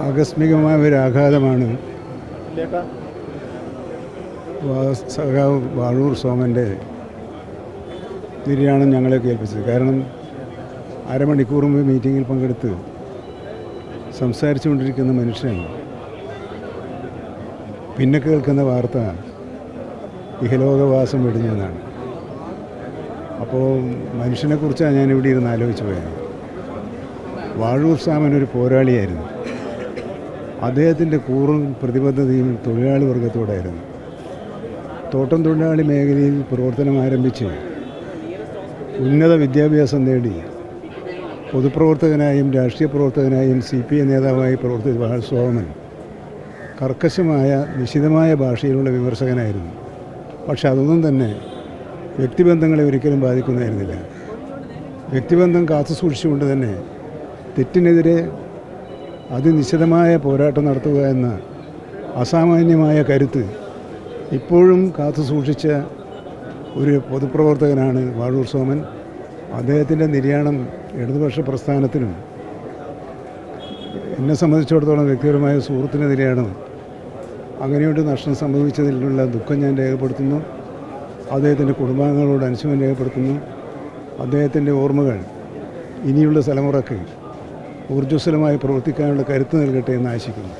ആകസ്മികമായ ഒരു ആഘാതമാണ് സഖാവ് വാഴൂർ സോമൻ്റെ നിര്യാണം ഞങ്ങളെ കേൾപ്പിച്ചത്. കാരണം അരമണിക്കൂർ മുമ്പ് മീറ്റിങ്ങിൽ പങ്കെടുത്ത് സംസാരിച്ചുകൊണ്ടിരിക്കുന്ന മനുഷ്യൻ പിന്നെ കേൾക്കുന്ന വാർത്ത ഇഹലോകവാസം വെടിഞ്ഞെന്നാണ്. അപ്പോൾ മനുഷ്യനെക്കുറിച്ചാണ് ഞാനിവിടെ ഇരുന്ന് ആലോചിച്ച് പോയത്. വാഴൂർ സാമൻ ഒരു പോരാളിയായിരുന്നു. അദ്ദേഹത്തിൻ്റെ കൂറും പ്രതിബദ്ധതയും തൊഴിലാളി വർഗത്തോടായിരുന്നു. തോട്ടം തൊഴിലാളി മേഖലയിൽ പ്രവർത്തനം ആരംഭിച്ച് ഉന്നത വിദ്യാഭ്യാസം നേടി പൊതുപ്രവർത്തകനായും രാഷ്ട്രീയ പ്രവർത്തകനായും CPI നേതാവായി പ്രവർത്തിച്ച വാഴൂർ സോമൻ കർക്കശമായ നിശിതമായ ഭാഷയിലുള്ള വിമർശകനായിരുന്നു. പക്ഷെ അതൊന്നും തന്നെ വ്യക്തിബന്ധങ്ങളെ ഒരിക്കലും ബാധിക്കുന്നതായിരുന്നില്ല. വ്യക്തിബന്ധം കാത്തു സൂക്ഷിച്ചുകൊണ്ട് തന്നെ തെറ്റിനെതിരെ അതിനിശ്ചിതമായ പോരാട്ടം നടത്തുക എന്ന അസാമാന്യമായ കരുത്ത് ഇപ്പോഴും കാത്തു സൂക്ഷിച്ച ഒരു പൊതുപ്രവർത്തകനാണ് വാഴൂർ സോമൻ. അദ്ദേഹത്തിൻ്റെ നിര്യാണം ഇടതുപക്ഷ പ്രസ്ഥാനത്തിനും എന്നെ സംബന്ധിച്ചിടത്തോളം വ്യക്തിപരമായ സുഹൃത്തിൻ്റെ നിര്യാണം അങ്ങനെയൊരു നഷ്ടം സംഭവിച്ചതിലുള്ള ദുഃഖം ഞാൻ രേഖപ്പെടുത്തുന്നു. അദ്ദേഹത്തിൻ്റെ കുടുംബാംഗങ്ങളോട് അനുശോചനം രേഖപ്പെടുത്തുന്നു. അദ്ദേഹത്തിൻ്റെ ഓർമ്മകൾ ഇനിയുള്ള തലമുറയ്ക്ക് ഊർജ്ജസ്വലമായി പ്രവർത്തിക്കാനുള്ള കരുത്ത് നൽകട്ടെ എന്ന് ആശിക്കുന്നു.